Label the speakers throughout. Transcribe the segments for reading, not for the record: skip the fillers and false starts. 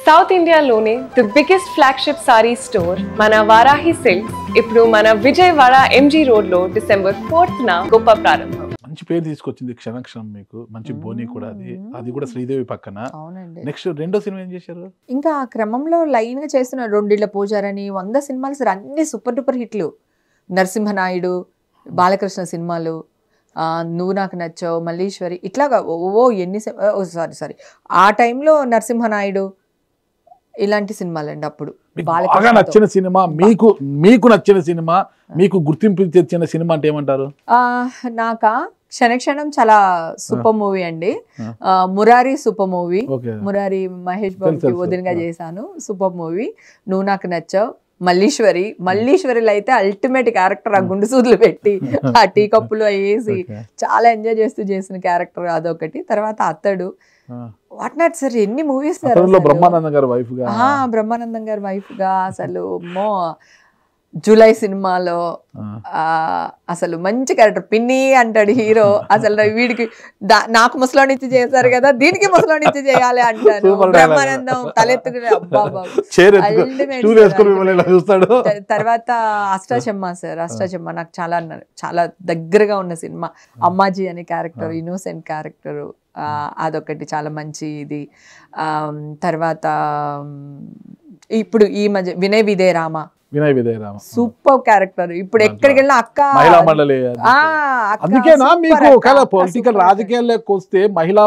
Speaker 1: South ఇండియాలోనే the biggest flagship sorry store మన Varahi silks ఇప్పుడు మన విజయవాడ ఎంజీ రోడ్ లో December 4th గొప్ప ప్రారంభం.
Speaker 2: మంచి పేరు తీసుకొచ్చింది క్షణక్షణం, మీకు మంచి బోని కూడా, అది కూడా శ్రీదేవి పక్కన. నెక్స్ట్ రెండో సినిమా ఏం చేశారు?
Speaker 3: ఇంకా ఆ క్రమంలో లైన్ గా చేస్తున్న రెండిళ్ల పూజారని 100 సినిమాలు సార్, అన్ని సూపర్ డూపర్ హిట్లు. నరసింహనాయుడు, బాలకృష్ణ సినిమాలు, నువ్వు నాకు నచ్చావు, మల్లీశ్వరి, ఇట్లాగా ఎన్ని సారీ ఆ టైంలో నరసింహనాయుడు ఇలాంటి సినిమాలండి. అప్పుడు
Speaker 2: బాగా నచ్చిన సినిమా, మీకు నచ్చిన సినిమా, మీకు గుర్తింపు తెచ్చిన సినిమా అంటే ఏమంటారు?
Speaker 3: నాకా క్షణక్షణం చాలా సూపర్ మూవీ అండి. Murari super movie. మురారి మహేష్ బాబుకి వదినగా చేశాను, సూపర్ మూవీ. నువ్వు నాకు నచ్చావు, మల్లీశ్వరిలో అయితే అల్టిమేట్ క్యారెక్టర్. ఆ గుండు సూదులు పెట్టి ఆ టీ కప్పులు వేసి చాలా ఎంజాయ్ చేస్తూ చేసిన క్యారెక్టర్ అదొకటి. తర్వాత అత్తడు, వాట్ నాట్ సార్, ఎన్ని మూవీస్ సార్.
Speaker 2: బ్రహ్మానందం గారి వైఫ్ గా,
Speaker 3: బ్రహ్మానందం గారి వైఫ్ గా అసలు జూలై సినిమాలో అసలు మంచి క్యారెక్టర్. పిన్ని అంటాడు హీరో, అసలు వీడికి నాకు ముసలోనిచ్చి చేశారు కదా, దీనికి ముసలోనిచ్చి చేయాలి అంటారు. బ్రహ్మానందం తలెత్తుకునే తర్వాత అష్టాచెమ్మ సార్, అష్టాచెమ్మ నాకు చాలా చాలా దగ్గరగా ఉన్న సినిమా. అమ్మాజీ అనే క్యారెక్టర్, ఇన్నోసెంట్ క్యారెక్టర్, అదొకటి చాలా మంచి ఇది. తర్వాత ఇప్పుడు ఈ మధ్య వినయ్ విజయ రామ సూపర్ క్యారెక్టర్. ఇప్పుడు ఎక్కడికి వెళ్ళినా అక్క
Speaker 2: మహిళా మండలి. అందుకేనా మీకు ఒకవేళ పొలిటికల్ రాజకీయాల్లోకి వస్తే మహిళా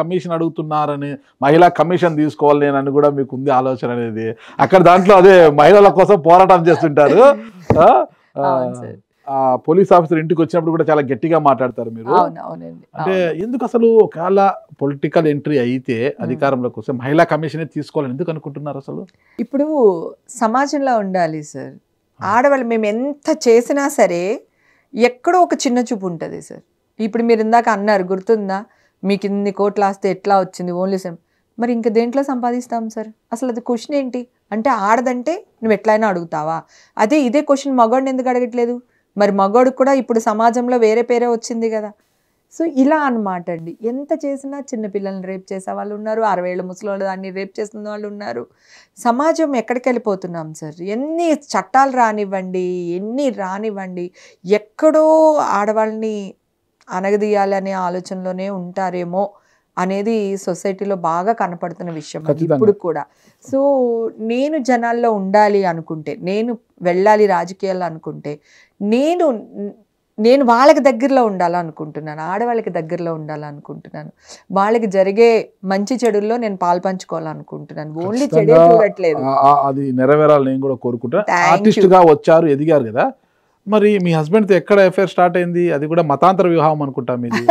Speaker 2: కమిషన్ అడుగుతున్నారని, మహిళా కమిషన్ తీసుకోవాలి అని కూడా మీకు ఉంది ఆలోచన అనేది? అక్కడ దాంట్లో అదే మహిళల కోసం పోరాటం చేస్తుంటారు. పోలీస్ ఆఫీసర్ ఇంటికి వచ్చినప్పుడు కూడా చాలా గట్టిగా మాట్లాడతారు మీరు. అంటే ఎందుకు అసలు ఒకవేళ పొలిటికల్ ఎంట్రీ అయితే అధికారంలోకి వస్తే మహిళా కమిషన్ తీసుకోవాలని ఎందుకు అనుకుంటున్నారు అసలు?
Speaker 3: ఇప్పుడు సమాజంలో ఉండాలి సార్. ఆడవాళ్ళు మేము ఎంత చేసినా సరే ఎక్కడో ఒక చిన్న చూపు ఉంటుంది సార్. ఇప్పుడు మీరు ఇందాక అన్నారు, గుర్తుందా, మీకు ఇన్ని కోట్లు ఆస్తే ఎట్లా వచ్చింది ఓన్లీ సెమ్, మరి ఇంకా దేంట్లో సంపాదిస్తాం సార్? అసలు అది క్వశ్చన్ ఏంటి అంటే, ఆడదంటే నువ్వు ఎట్లయినా అడుగుతావా? అదే ఇదే క్వశ్చన్ మగవాడిని ఎందుకు అడగట్లేదు? మరి మగోడు కూడా ఇప్పుడు సమాజంలో వేరే పేరే వచ్చింది కదా. సో ఇలా అనమాట అండి. ఎంత చేసినా చిన్నపిల్లల్ని రేప్ చేసే వాళ్ళు ఉన్నారు, 60 ఏళ్ళ ముసలి దాన్ని రేప్ చేసిన వాళ్ళు ఉన్నారు. సమాజం ఎక్కడికి వెళ్ళిపోతున్నాం సార్? ఎన్ని చట్టాలు రానివ్వండి, ఎక్కడో ఆడవాళ్ళని అనగదీయాలనే ఆలోచనలోనే ఉంటారేమో అనేది సొసైటీలో బాగా కనపడుతున్న విషయం ఇప్పుడు కూడా. సో నేను జనాల్లో ఉండాలి అనుకుంటే, నేను వెళ్ళాలి రాజకీయాల్లో అనుకుంటే, నేను వాళ్ళకి దగ్గరలో ఉండాలనుకుంటున్నాను, ఆడవాళ్ళకి దగ్గరలో ఉండాలనుకుంటున్నాను. వాళ్ళకి జరిగే మంచి చెడుల్లో నేను పాల్పంచుకోవాలనుకుంటున్నాను. ఓన్లీ చెడే చూడట్లేదు.
Speaker 2: అది నెరవేరాలి నేను కూడా కోరుకుంటాను. ఆర్టిస్ట్ గా వచ్చారు, ఎదిగారు కదా. మరి మీ హస్బెండ్ తో ఎక్కడ అఫేర్ స్టార్ట్ అయింది? అది కూడా మతాంతర వివాహం అనుకుంటా మీది.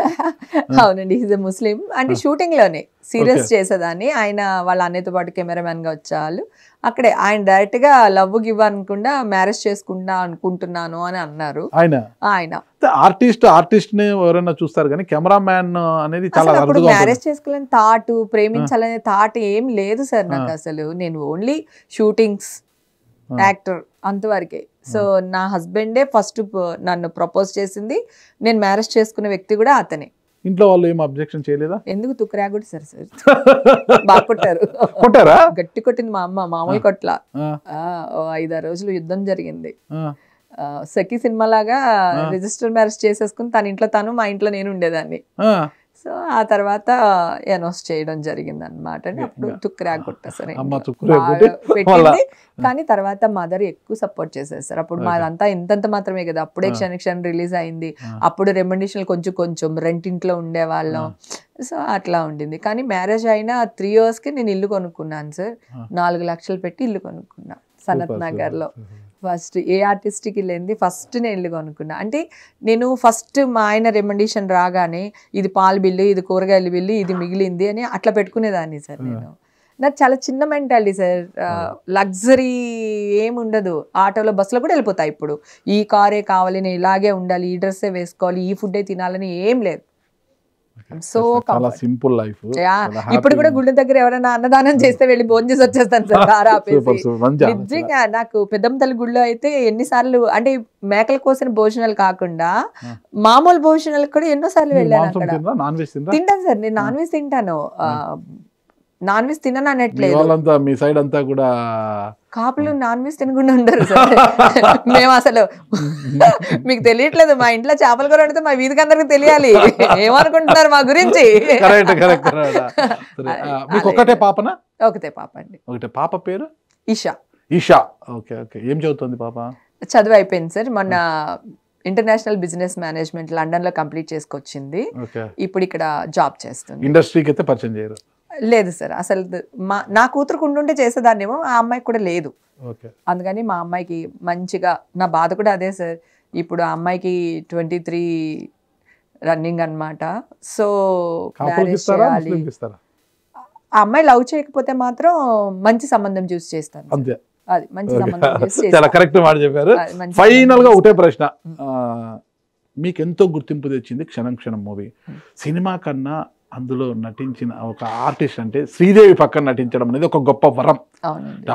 Speaker 3: అవునండి, ఈజ్ ఎ ముస్లిం. అంటే షూటింగ్ లోనే సీరియస్ చేసేదాన్ని. ఆయన వాళ్ళ అన్నయ్యతో పాటు కెమెరామెన్ గా వచ్చేవాళ్ళు. అక్కడే ఆయన డైరెక్ట్ గా లవ్ గివ్ అనుకుండా మ్యారేజ్ చేసుకుంటా అనుకుంటున్నాను అని అన్నారు. ఆయన
Speaker 2: ఆర్టిస్ట్ ని ఎవరైనా చూస్తారు కానీ కెమెరామ్యాన్ అనేది చాలా
Speaker 3: మ్యారేజ్ చేసుకోవాలని థాట్, ప్రేమించాలనే థాట్ ఏం లేదు సార్ నాకు అసలు. నేను ఓన్లీ షూటింగ్స్, యాక్టర్ అంతవరకే. సో నా హస్బెండే ఫస్ట్ నన్ను ప్రపోజ్ చేసింది. నేను మ్యారేజ్ చేసుకునే వ్యక్తి కూడా అతనే.
Speaker 2: ఇంట్లో వాళ్ళు ఏం అబ్జెక్షన్ చేయలేదా?
Speaker 3: ఎందుకు తుక్కరాగుడు సార్ బాగా కొట్టారా? గట్టి కొట్టింది మా అమ్మ, మామూలు కొట్ల. 5-6 రోజులు యుద్ధం జరిగింది. సఖీ సినిమా లాగా రిజిస్టర్ మ్యారేజ్ చేసేసుకుని తన ఇంట్లో తను, మా ఇంట్లో నేను ఉండేదాన్ని. సో ఆ తర్వాత అనౌన్స్ చేయడం జరిగింది అనమాట. అప్పుడు తుక్కరాగ్ కొట్టేసారు పెట్టింది. కానీ తర్వాత మదర్ ఎక్కువ సపోర్ట్ చేసేసారు. అప్పుడు మాదంతా ఇంతంత మాత్రమే కదా, అప్పుడే క్షణక్షణం రిలీజ్ అయింది. అప్పుడు రెమండేషన్ కొంచెం రెంటింట్లో ఉండేవాళ్ళం. సో అట్లా ఉండింది. కానీ మ్యారేజ్ అయిన 3 years కి నేను ఇల్లు కొనుక్కున్నాను సార్. 4 లక్షలు పెట్టి ఇల్లు కొనుక్కున్నా సనత్ నగర్ లో. ఫస్ట్ ఏ ఆర్టిస్ట్కి వెళ్ళింది, ఫస్ట్ నేను ఇల్లు కొనుక్కున్నా. అంటే నేను ఫస్ట్ మా ఆయన రెమండేషన్ రాగానే ఇది పాల బిల్లు, ఇది కూరగాయల బిల్లు, ఇది మిగిలింది అని అట్లా పెట్టుకునేదాన్ని సార్. నాకు చాలా చిన్న మెంటాలిటీ సార్. లగ్జరీ ఏముండదు. ఆటోలో బస్సులో కూడా వెళ్ళిపోతాయి. ఇప్పుడు ఈ కారే కావాలి, నేను ఇలాగే ఉండాలి, ఈ డ్రెస్సే వేసుకోవాలి, ఈ ఫుడ్డే తినాలని ఏం లేదు. So
Speaker 2: simple life.
Speaker 3: ఇప్పుడు కూడా గుడి దగ్గర ఎవరైనా అన్నదానం చేస్తే వెళ్ళి భోజనం చేసి వచ్చేస్తాను సార్. నిజంగా నాకు పెద్దమ్మ తల్లి గుడిలో అయితే ఎన్నిసార్లు, అంటే మేకల కోసిన భోజనాలు కాకుండా మామూలు భోజనాలకు కూడా ఎన్నోసార్లు వెళ్ళాను. అక్కడ తింటాను సార్, నేను నాన్ వెజ్ తింటాను. నాన్ వెజ్ తినను అనట్లేదు,
Speaker 2: వాళ్ళంతా మీ సైడ్ అంతా కూడా
Speaker 3: కాపులు నాన్ వెజ్ తినకుండా ఉండరు సార్. మేము అసలు మీకు తెలియట్లేదు, మా ఇంట్లో చేపల కూర వండితే మా వీధికి అందరికి తెలియాలి, ఏమనుకుంటున్నారు మా గురించి.
Speaker 2: మీకు ఒకటే పాపనా?
Speaker 3: ఒకటే పాప అండి.
Speaker 2: ఒకటే పాప పేరు
Speaker 3: ఈషా.
Speaker 2: Isha, okay okay. ఏం చదువుతుంది పాప?
Speaker 3: చదువు అయిపోయింది సార్, మొన్న ఇంటర్నేషనల్ బిజినెస్ మేనేజ్మెంట్ లండన్ లో కంప్లీట్ చేసుకొచ్చింది. ఇప్పుడు ఇక్కడ జాబ్ చేస్తుంది.
Speaker 2: ఇండస్ట్రీకి అయితే పరిచయం చేయరు?
Speaker 3: లేదు సార్, అసలు నా కూతురుకు ఉండుంటే చేసేదాన్నేమో, ఆ అమ్మాయికి కూడా లేదు. అందుకని మా అమ్మాయికి మంచిగా, నా బాధ కూడా అదే సార్, ఇప్పుడు ఆ అమ్మాయికి 23 రన్నింగ్ అన్నమాట. సో మ్యారేజ్ చేయాలి. ఆ అమ్మాయి లవ్ చేయకపోతే మాత్రం మంచి సంబంధం చూసి చేస్తాను. అది మంచి సంబంధం చూసి.
Speaker 2: చాలా కరెక్ట్ మాట చెప్పారు. ఫైనల్ గా ఒకటే ప్రశ్న, మీకు ఎంతో గుర్తింపు తెచ్చింది క్షణం క్షణం మూవీ. సినిమా కన్నా అందులో నటించిన ఒక ఆర్టిస్ట్ అంటే శ్రీదేవి పక్కన నటించడం అనేది ఒక గొప్ప వరం.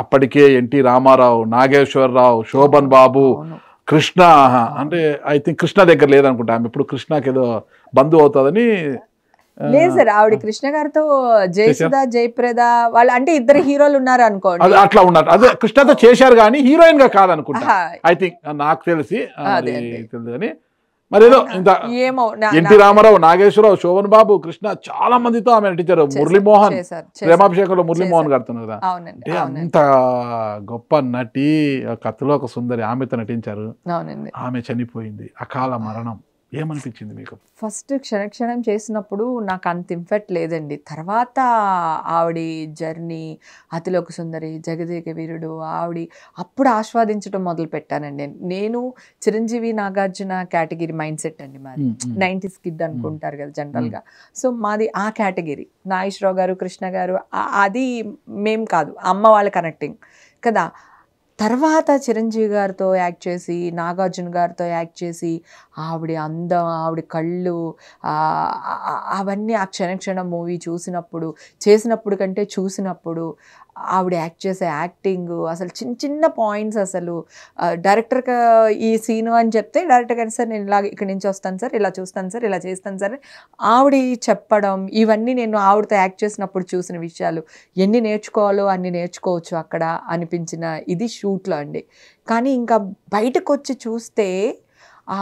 Speaker 2: అప్పటికే ఎన్టీ రామారావు, నాగేశ్వరరావు, శోభన్ బాబు, కృష్ణ, అంటే ఐ థింక్ కృష్ణ దగ్గర లేదనుకుంటా ఆమె, ఇప్పుడు కృష్ణకి ఏదో బంధువు అవుతుందని.
Speaker 3: లేదు సార్, ఆవిడ కృష్ణ గారితో జయసుధ, జయప్రద వాళ్ళు అంటే ఇద్దరు హీరోలు ఉన్నారు అనుకోండి,
Speaker 2: అట్లా ఉన్నారు. అదే కృష్ణతో చేశారు కానీ హీరోయిన్ గా కాదనుకుంటా ఐ థింక్, నాకు తెలిసి తెలుసు కానీ మరేదో ఇంత ఎన్టీ రామారావు, నాగేశ్వరరావు, శోభన్ బాబు, కృష్ణ చాలా మందితో ఆమె నటించారు. మురళీమోహన్, ప్రేమాభిషేకంలో మురళీమోహన్ గారితో కదా, అంటే అంత గొప్ప నటి, కథలో ఒక సుందరి, ఆమెతో నటించారు. ఆమె చనిపోయింది, అకాల మరణం, ఏమనిపించింది మీకు?
Speaker 3: ఫస్ట్ క్షణక్షణం చేసినప్పుడు నాకు అంత ఇంఫెక్ట్ లేదండి. తర్వాత ఆవిడ జర్నీ, అతిలోక సుందరి, జగదేక వీరుడు, ఆవిడ అప్పుడు ఆస్వాదించడం మొదలు పెట్టానండి. నేను Chiranjeevi, Nagarjuna category mind set అండి మాది. 90s కిడ్ అనుకుంటారు కదా జనరల్గా. సో మాది ఆ కేటగిరీ. నాగేశ్వరరావు గారు, కృష్ణ గారు, అది మేం కాదు, అమ్మ వాళ్ళ కనెక్టింగ్ కదా. తర్వాత చిరంజీవి గారితో యాక్ట్ చేసి, నాగార్జున గారితో యాక్ట్ చేసి, ఆవిడ అందం, ఆవిడ కళ్ళు, అవన్నీ ఆ క్షణక్షణం మూవీ చూసినప్పుడు, చేసినప్పుడు కంటే చూసినప్పుడు ఆవిడ యాక్ట్ చేసే యాక్టింగ్, అసలు చిన్న చిన్న పాయింట్స్, అసలు డైరెక్టర్గా ఈ సీను అని చెప్తే డైరెక్టర్ గారు సార్ నేను ఇలా ఇక్కడి నుంచి వస్తాను సార్, ఇలా చూస్తాను సార్, ఇలా చేస్తాను సార్, ఆవిడ చెప్పడం, ఇవన్నీ నేను ఆవిడతో యాక్ట్ చేసినప్పుడు చూసిన విషయాలు. ఎన్ని నేర్చుకోవాలో అన్ని నేర్చుకోవచ్చు అక్కడ అనిపించిన ఇది షూట్లో అండి. కానీ ఇంకా బయటకు వచ్చి చూస్తే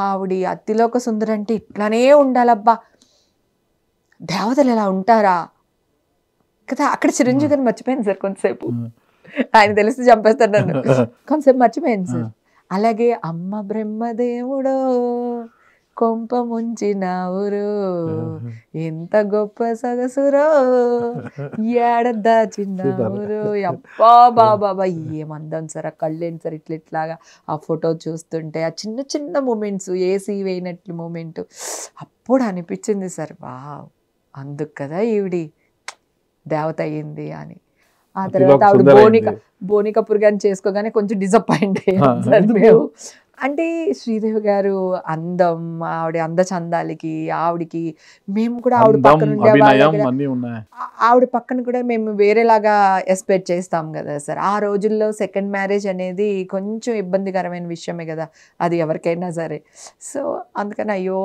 Speaker 3: ఆవిడ అతిలోక సుందరి అంటే ఇట్లానే ఉండాలబ్బా, దేవతలు ఎలా ఉంటారా కదా. అక్కడ చిరంజీవి గారిని మర్చిపోయాను సార్ కొంతసేపు, ఆయన తెలిసి చంపేస్తాడు నన్ను, కొంతసేపు మర్చిపోయాను సార్. అలాగే అమ్మ బ్రహ్మదేవుడో కొంప ముంచిన ఊరు, ఎంత గొప్ప సొగసురో ఏడద్దా చిన్న ఊరు, అబ్బా బాబా ఏమందాం సార్. ఆ కళ్ళేంటి సార్ ఇట్లా ఇట్లాగా, ఆ ఫోటో చూస్తుంటే ఆ చిన్న చిన్న మూమెంట్స్, ఏసీ వేయినట్లు మూమెంట్, అప్పుడు అనిపించింది సార్, వావ్ అందుకు కదా ఈవిడి దేవత అయ్యింది అని. ఆ తర్వాత ఆవిడ బోని కపూర్ గారిని చేసుకోగానే కొంచెం డిసప్పాయింట్ అయ్యాను సార్ మేము. అంటే శ్రీదేవి గారు అందం, ఆవిడ అందచందాలకి, ఆవిడకి మేము కూడా ఆవిడ పక్కన ఉండే ఆవిడ పక్కన కూడా మేము వేరేలాగా ఎక్స్పెక్ట్ చేస్తాం కదా సార్. ఆ రోజుల్లో సెకండ్ మ్యారేజ్ అనేది కొంచెం ఇబ్బందికరమైన విషయమే కదా అది ఎవరికైనా సరే. సో అందుకని అయ్యో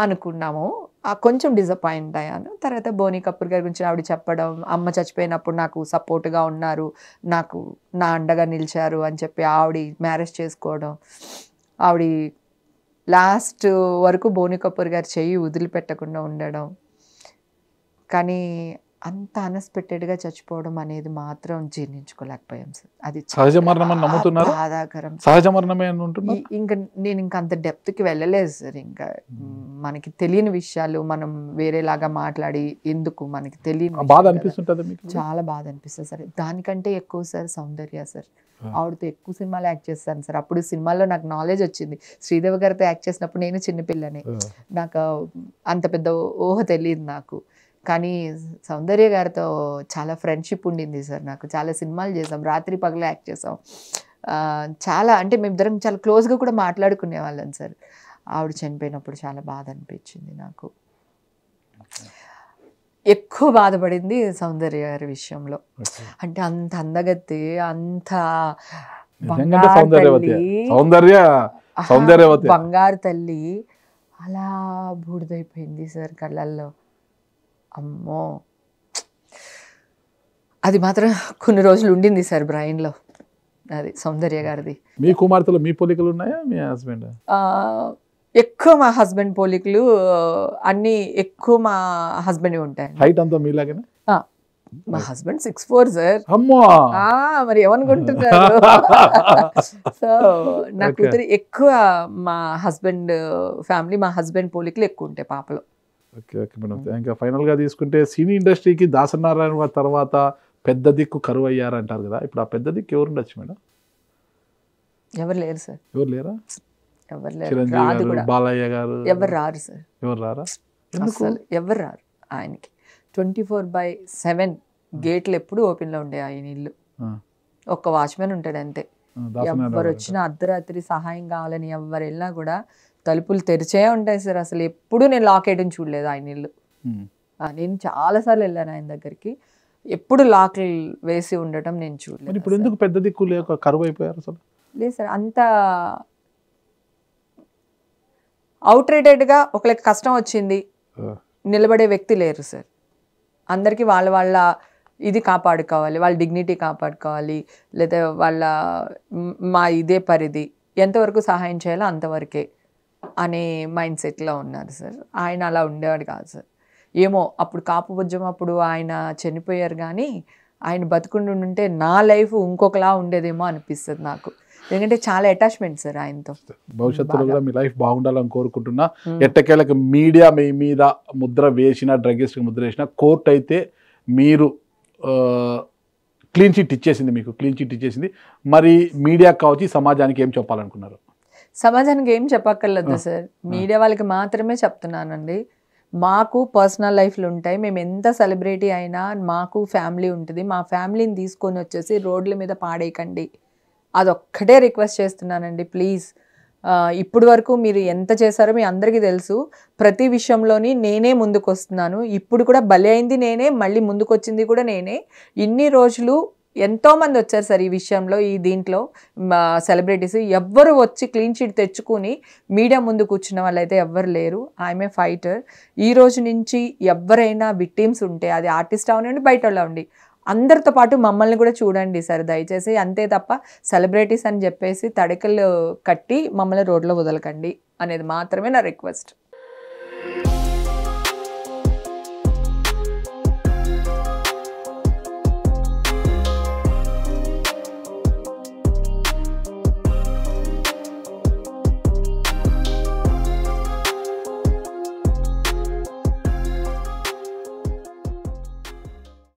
Speaker 3: అనుకున్నాము, కొంచెం డిసప్పాయింట్ అయ్యాను. తర్వాత బోని కపూర్ గారి గురించి ఆవిడ చెప్పడం, అమ్మ చచ్చిపోయినప్పుడు నాకు సపోర్ట్గా ఉన్నారు, నాకు నా అండగా నిలిచారు అని చెప్పి ఆవిడ మ్యారేజ్ చేసుకోవడం, ఆవిడ లాస్ట్ వరకు బోని కపూర్ గారి చెయ్యి వదిలిపెట్టకుండా ఉండడం. కానీ అంత అన్ఎక్స్పెక్టెడ్గా చచ్చిపోవడం అనేది మాత్రం జీర్ణించుకోలేకపోయాం సార్. అది
Speaker 2: సహజ మరణం అని నమ్ముతున్నారు?
Speaker 3: బాధాకరం.
Speaker 2: సహజ మరణమే
Speaker 3: ఇంకా నేను ఇంకా అంత డెప్త్కి వెళ్ళలేదు సార్. ఇంకా మనకి తెలియని విషయాలు మనం వేరేలాగా మాట్లాడి ఎందుకు, మనకి తెలియని
Speaker 2: బాధ అనిపిస్తుంటుంది మీకు?
Speaker 3: చాలా బాధ అనిపిస్తుంది సార్. దానికంటే ఎక్కువ సార్ సౌందర్య సార్, ఆవిడతో ఎక్కువ సినిమాలు యాక్ట్ చేస్తాను సార్. అప్పుడు సినిమాల్లో నాకు నాలెడ్జ్ వచ్చింది. శ్రీదేవి గారితో యాక్ట్ చేసినప్పుడు నేను చిన్నపిల్లనే, నాకు అంత పెద్ద ఊహ తెలియదు నాకు. కానీ సౌందర్య గారితో చాలా ఫ్రెండ్షిప్ ఉండింది సార్ నాకు. చాలా సినిమాలు చేసాం, రాత్రి పగలు యాక్ట్ చేసాం, చాలా అంటే మేమిద్దరం చాలా క్లోజ్గా కూడా మాట్లాడుకునే వాళ్ళం సార్. ఆవిడ చనిపోయినప్పుడు చాలా బాధ అనిపించింది నాకు. ఎక్కువ బాధపడింది సౌందర్య గారి విషయంలో. అంటే అంత అందగత్తి, అంత బంగారు తల్లి అలా బూడిదైపోయింది సార్ కళ్ళల్లో. అమ్మో, అది మాత్రం కొన్ని రోజులు ఉండింది సార్ బ్రెయిన్లో. అది సౌందర్య గారిది.
Speaker 2: మీ కుమార్తెలో మీ పోలికలు ఉన్నాయా మీ హస్బెండ్?
Speaker 3: ఎక్కువ మా హస్బెండ్ పోలికలు అన్ని ఎక్కువ మా హస్బెండ్ ఉంటాయి.
Speaker 2: హైట్ అంతా మీలాగనే?
Speaker 3: మా హస్బెండ్ 6'4" సార్.
Speaker 2: అమ్మో,
Speaker 3: మరి ఏమనుకుంటున్నారు? సో నా కూతురు ఎక్కువ మా హస్బెండ్ ఫ్యామిలీ, మా హస్బెండ్ పోలికలు ఎక్కువ ఉంటాయి పాపలో.
Speaker 2: Okay okay madam. ఇంకా ఫైనల్గా తీసుకుంటే సినీ ఇండస్ట్రీకి దాసనారాయణ తర్వాత పెద్ద దిక్కు కరువు అయ్యారంటారు కదా, ఇప్పుడు ఆ పెద్ద దిక్కు ఎవరు ఉండొచ్చు మేడం?
Speaker 3: ఎవరు లేరు సార్.
Speaker 2: ఎవరు లేరా?
Speaker 3: ఎవరు లేరు.
Speaker 2: చిరంజీవి గారు, బాలయ్య గారు
Speaker 3: ఎవరు రారు సార్.
Speaker 2: ఎవరు రారా?
Speaker 3: అసలు ఎవరు రారు. ఆయనకి 24/7 గేట్లు ఎప్పుడు ఓపెన్లో ఉండే ఆయన ఇల్లు. ఒక్క వాచ్మెన్ ఉంటాడు అంతే. ఎవరు వచ్చినా అర్ధరాత్రి సహాయం కావాలని ఎవరు వెళ్ళినా కూడా తలుపులు తెరిచే ఉంటాయి సార్. అసలు ఎప్పుడు నేను లాక్ వేయడం చూడలేదు ఆయన ఇల్లు. నేను చాలాసార్లు వెళ్ళాను ఆయన దగ్గరికి, ఎప్పుడు లాక్ వేసి ఉండటం నేను చూడలేదు.
Speaker 2: ఇప్పుడు ఎందుకు పెద్ద దిక్కు లేక కరువు అయిపోయారు అసలు?
Speaker 3: లేదు సార్, అంత అవుట్రేటెడ్గా ఒకరికి కష్టం వచ్చింది నిలబడే వ్యక్తి లేరు సార్. అందరికీ వాళ్ళ వాళ్ళ ఇది కాపాడుకోవాలి, వాళ్ళ డిగ్నిటీ కాపాడుకోవాలి, లేదా వాళ్ళ మా ఇదే పరిధి ఎంతవరకు సహాయం చేయాలో అంతవరకే అనే మైండ్ సెట్లో ఉన్నారు సార్. ఆయన అలా ఉండేవాడు కాదు సార్. ఏమో అప్పుడు కాపు ఉద్యమం అప్పుడు ఆయన చనిపోయారు, కానీ ఆయన బతుకుండి ఉంటే నా లైఫ్ ఇంకొకలా ఉండేదేమో అనిపిస్తుంది నాకు. ఎందుకంటే చాలా అటాచ్మెంట్ సార్ ఆయనతో.
Speaker 2: భవిష్యత్తులో కూడా మీ లైఫ్ బాగుండాలని కోరుకుంటున్నా. ఎట్టకేలకు మీడియా మీ మీద ముద్ర వేసిన, డ్రగ్గిస్ట్ ముద్ర వేసిన, కోర్టు అయితే మీరు క్లీన్ చిట్ ఇచ్చేసింది, మీకు క్లీన్ చిట్ ఇచ్చేసింది. మరి మీడియా కావచ్చు సమాజానికి ఏం చెప్పాలనుకున్నారు?
Speaker 3: సమాజానికి ఏం చెప్పక్కర్లేదు సార్, మీడియా వాళ్ళకి మాత్రమే చెప్తున్నానండి. మాకు పర్సనల్ లైఫ్లు ఉంటాయి, మేము ఎంత సెలబ్రిటీ అయినా మాకు ఫ్యామిలీ ఉంటుంది. మా ఫ్యామిలీని తీసుకొని వచ్చేసి రోడ్ల మీద పాడేయకండి, అదొక్కటే రిక్వెస్ట్ చేస్తున్నానండి ప్లీజ్. ఇప్పుడు వరకు మీరు ఎంత చేశారో మీ అందరికీ తెలుసు. ప్రతి విషయంలోని నేనే ముందుకు వస్తున్నాను. ఇప్పుడు కూడా బలి అయింది నేనే, మళ్ళీ ముందుకు వచ్చింది కూడా నేనే. ఇన్ని రోజులు ఎంతోమంది వచ్చారు సార్ ఈ విషయంలో, ఈ దీంట్లో సెలబ్రిటీస్ ఎవ్వరు వచ్చి క్లీన్ చిట్ తెచ్చుకుని మీడియా ముందు కూర్చున్న వాళ్ళైతే ఎవ్వరు లేరు. I'm a fighter. ఈ రోజు నుంచి ఎవరైనా విక్టిమ్స్ ఉంటే, అది ఆర్టిస్ట్ అవనండి బయట వాళ్ళు అవ్వండి, అందరితో పాటు మమ్మల్ని కూడా చూడండి సార్ దయచేసి. అంతే తప్ప సెలబ్రిటీస్ అని చెప్పేసి తడికలు కట్టి మమ్మల్ని రోడ్లో వదలకండి అనేది మాత్రమే నా రిక్వెస్ట్.